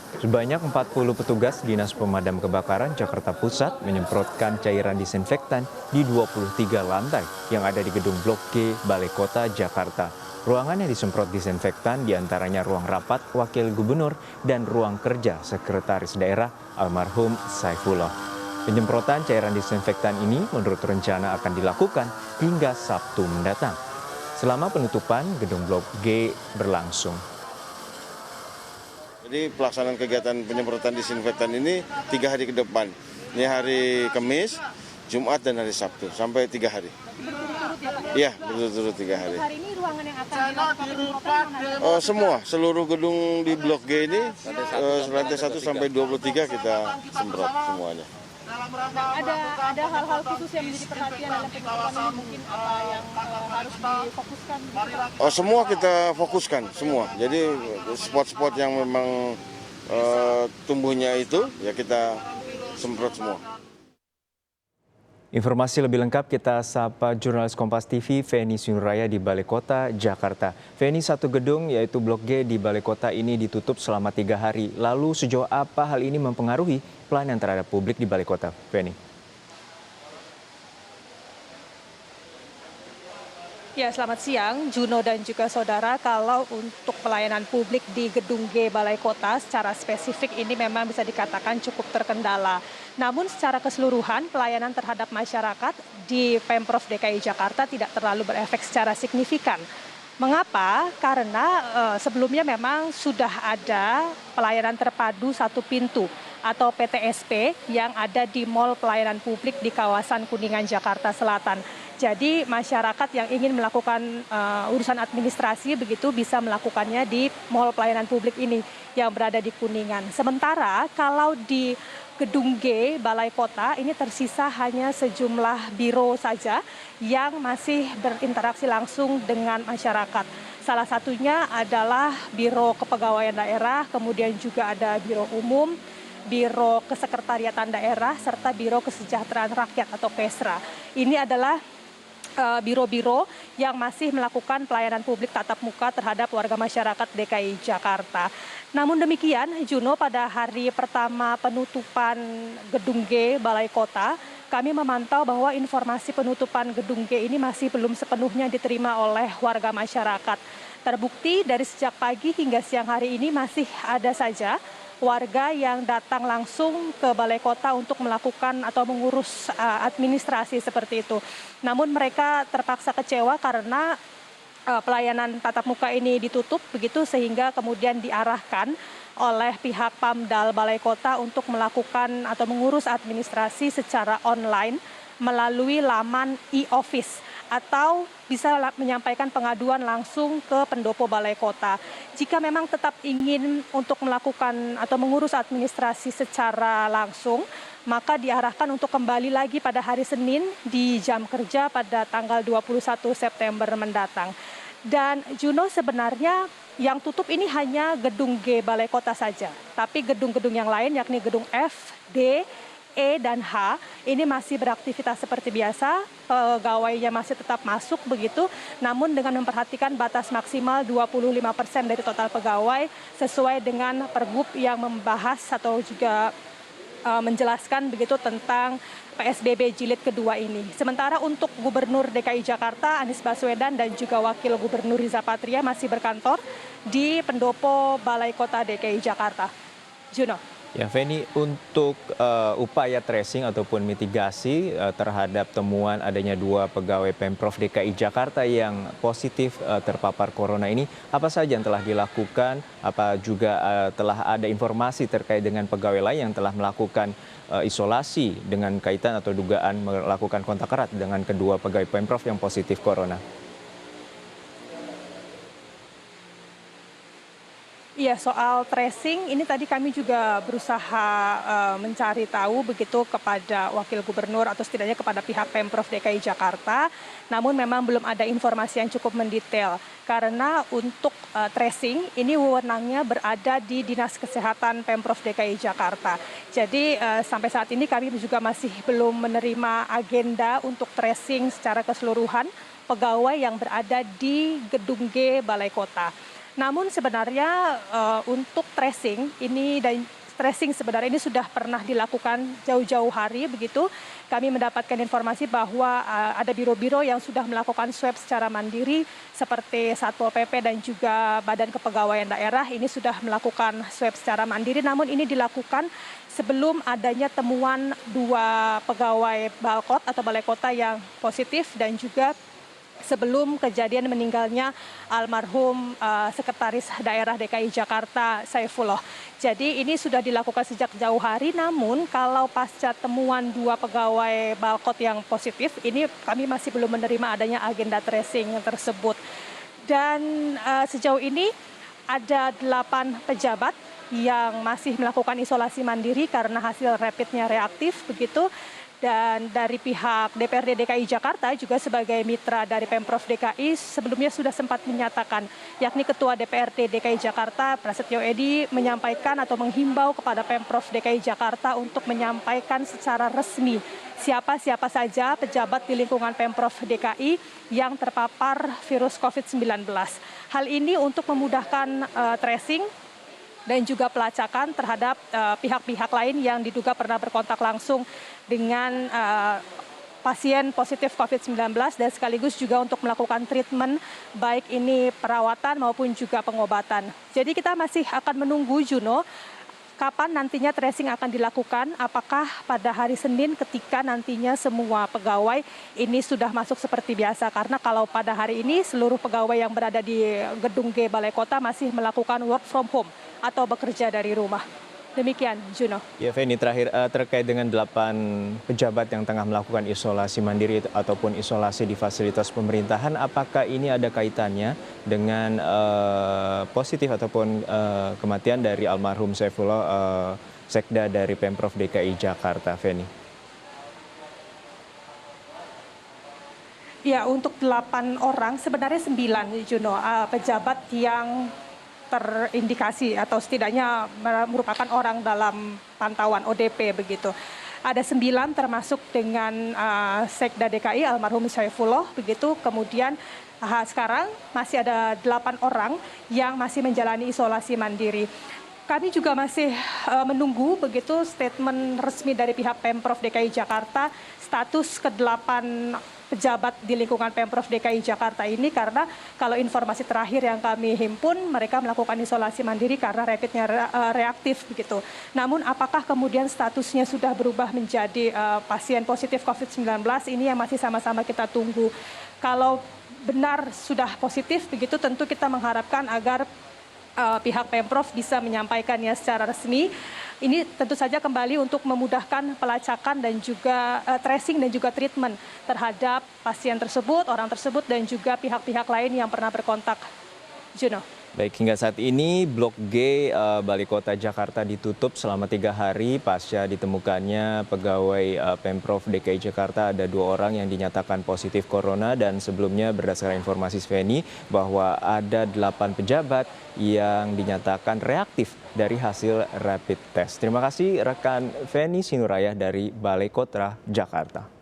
Sebanyak 40 petugas Dinas Pemadam Kebakaran Jakarta Pusat menyemprotkan cairan disinfektan di 23 lantai yang ada di gedung Blok G Balai Kota Jakarta. Ruangan yang disemprot disinfektan diantaranya ruang rapat Wakil Gubernur dan ruang kerja Sekretaris Daerah almarhum Saifullah. Penyemprotan cairan disinfektan ini menurut rencana akan dilakukan hingga Sabtu mendatang. Selama penutupan, gedung Blok G berlangsung. Jadi pelaksanaan kegiatan penyemprotan disinfektan ini 3 hari ke depan. Ini hari Kamis, Jumat, dan hari Sabtu, sampai 3 hari. Berturut-turut ya Pak? Iya, berturut-turut 3 hari. Hari ini ruangan yang akan dilakukan penyemprotan Semua, seluruh gedung di Blok G ini, lantai 1 sampai 23 kita semprot semuanya. ada hal-hal khusus yang menjadi perhatian dalam penyemprotan ini, mungkin apa yang harus difokuskan? Semua kita fokuskan, semua. Jadi spot-spot yang memang tumbuhnya itu, ya kita semprot semua. Informasi lebih lengkap kita sapa jurnalis Kompas TV Feni Sunuraya di Balai Kota Jakarta. Feni, satu gedung yaitu Blok G di Balai Kota ini ditutup selama 3 hari. Lalu sejauh apa hal ini mempengaruhi pelayanan terhadap publik di Balai Kota? Feni. Ya, selamat siang, Juno dan juga saudara. Kalau untuk pelayanan publik di Gedung G Balai Kota secara spesifik ini memang bisa dikatakan cukup terkendala. Namun secara keseluruhan pelayanan terhadap masyarakat di Pemprov DKI Jakarta tidak terlalu berefek secara signifikan. Mengapa? Karena sebelumnya memang sudah ada pelayanan terpadu satu pintu atau PTSP yang ada di Mall Pelayanan Publik di kawasan Kuningan, Jakarta Selatan. Jadi masyarakat yang ingin melakukan urusan administrasi begitu bisa melakukannya di Mall Pelayanan Publik ini yang berada di Kuningan. Sementara kalau di Gedung G Balai Kota ini tersisa hanya sejumlah biro saja yang masih berinteraksi langsung dengan masyarakat. Salah satunya adalah Biro Kepegawaian Daerah, kemudian juga ada Biro Umum, Biro Kesekretariatan Daerah, serta Biro Kesejahteraan Rakyat atau KESRA. Ini adalah biro-biro yang masih melakukan pelayanan publik tatap muka terhadap warga masyarakat DKI Jakarta. Namun demikian, Juno, pada hari pertama penutupan Gedung G Balai Kota, kami memantau bahwa informasi penutupan Gedung G ini masih belum sepenuhnya diterima oleh warga masyarakat. Terbukti dari sejak pagi hingga siang hari ini masih ada saja warga yang datang langsung ke Balai Kota untuk melakukan atau mengurus administrasi seperti itu. Namun mereka terpaksa kecewa karena pelayanan tatap muka ini ditutup begitu, sehingga kemudian diarahkan oleh pihak Pamdal Balai Kota untuk melakukan atau mengurus administrasi secara online melalui laman e-office atau bisa menyampaikan pengaduan langsung ke pendopo Balai Kota. Jika memang tetap ingin untuk melakukan atau mengurus administrasi secara langsung, maka diarahkan untuk kembali lagi pada hari Senin di jam kerja pada tanggal 21 September mendatang. Dan Juno, sebenarnya yang tutup ini hanya Gedung G Balai Kota saja, tapi gedung-gedung yang lain yakni Gedung F, D, E, dan H ini masih beraktivitas seperti biasa, pegawainya masih tetap masuk begitu, namun dengan memperhatikan batas maksimal 25% dari total pegawai sesuai dengan Pergub yang membahas atau juga menjelaskan begitu tentang PSBB jilid kedua ini. Sementara untuk Gubernur DKI Jakarta Anies Baswedan dan juga Wakil Gubernur Riza Patria masih berkantor di pendopo Balai Kota DKI Jakarta. Juno. Ya, Feni, untuk upaya tracing ataupun mitigasi terhadap temuan adanya 2 pegawai Pemprov DKI Jakarta yang positif terpapar corona ini, apa saja yang telah dilakukan? Apa juga telah ada informasi terkait dengan pegawai lain yang telah melakukan isolasi dengan kaitan atau dugaan melakukan kontak erat dengan kedua pegawai Pemprov yang positif corona? Iya, soal tracing ini tadi kami juga berusaha mencari tahu begitu kepada Wakil Gubernur atau setidaknya kepada pihak Pemprov DKI Jakarta. Namun memang belum ada informasi yang cukup mendetail karena untuk tracing ini wewenangnya berada di Dinas Kesehatan Pemprov DKI Jakarta. Jadi sampai saat ini kami juga masih belum menerima agenda untuk tracing secara keseluruhan pegawai yang berada di Gedung G Balai Kota. Namun sebenarnya untuk tracing ini dan tracing sebenarnya ini sudah pernah dilakukan jauh-jauh hari begitu. Kami mendapatkan informasi bahwa ada biro-biro yang sudah melakukan swab secara mandiri seperti Satpol PP dan juga Badan Kepegawaian Daerah ini sudah melakukan swab secara mandiri. Namun ini dilakukan sebelum adanya temuan 2 pegawai Balkot atau Balai Kota yang positif dan juga sebelum kejadian meninggalnya almarhum Sekretaris Daerah DKI Jakarta Saifullah. Jadi ini sudah dilakukan sejak jauh hari, namun kalau pasca temuan 2 pegawai Balkot yang positif, ini kami masih belum menerima adanya agenda tracing tersebut. Dan sejauh ini ada 8 pejabat yang masih melakukan isolasi mandiri karena hasil rapidnya reaktif begitu. Dan dari pihak DPRD DKI Jakarta juga sebagai mitra dari Pemprov DKI sebelumnya sudah sempat menyatakan, yakni Ketua DPRD DKI Jakarta Prasetyo Edy menyampaikan atau menghimbau kepada Pemprov DKI Jakarta untuk menyampaikan secara resmi siapa-siapa saja pejabat di lingkungan Pemprov DKI yang terpapar virus COVID-19. Hal ini untuk memudahkan tracing dan juga pelacakan terhadap pihak-pihak lain yang diduga pernah berkontak langsung dengan pasien positif COVID-19 dan sekaligus juga untuk melakukan treatment baik ini perawatan maupun juga pengobatan. Jadi kita masih akan menunggu, Juno, kapan nantinya tracing akan dilakukan, apakah pada hari Senin ketika nantinya semua pegawai ini sudah masuk seperti biasa. Karena kalau pada hari ini seluruh pegawai yang berada di Gedung G Balai Kota masih melakukan work from home atau bekerja dari rumah. Demikian, Juno. Ya, Feni, terakhir terkait dengan 8 pejabat yang tengah melakukan isolasi mandiri ataupun isolasi di fasilitas pemerintahan, apakah ini ada kaitannya dengan positif ataupun kematian dari almarhum Saifullah, Sekda dari Pemprov DKI Jakarta, Feni? Ya, untuk 8 orang, sebenarnya 9, Juno, pejabat yang terindikasi atau setidaknya merupakan orang dalam pantauan ODP begitu. Ada 9 termasuk dengan Sekda DKI almarhum Saifullah begitu. Kemudian sekarang masih ada 8 orang yang masih menjalani isolasi mandiri. Kami juga masih menunggu begitu statement resmi dari pihak Pemprov DKI Jakarta status ke-8 pejabat di lingkungan Pemprov DKI Jakarta ini, karena kalau informasi terakhir yang kami himpun mereka melakukan isolasi mandiri karena rapidnya reaktif begitu. Namun apakah kemudian statusnya sudah berubah menjadi pasien positif COVID-19 ini yang masih sama-sama kita tunggu. Kalau benar sudah positif begitu tentu kita mengharapkan agar pihak Pemprov bisa menyampaikannya secara resmi. Ini tentu saja kembali untuk memudahkan pelacakan dan juga tracing dan juga treatment terhadap pasien tersebut, orang tersebut dan juga pihak-pihak lain yang pernah berkontak. Juno. Baik, hingga saat ini Blok G Balai Kota Jakarta ditutup selama 3 hari pasca ditemukannya pegawai Pemprov DKI Jakarta ada 2 orang yang dinyatakan positif corona, dan sebelumnya berdasarkan informasi Feni bahwa ada 8 pejabat yang dinyatakan reaktif dari hasil rapid test. Terima kasih rekan Feni Sinuraya dari Balai Kota Jakarta.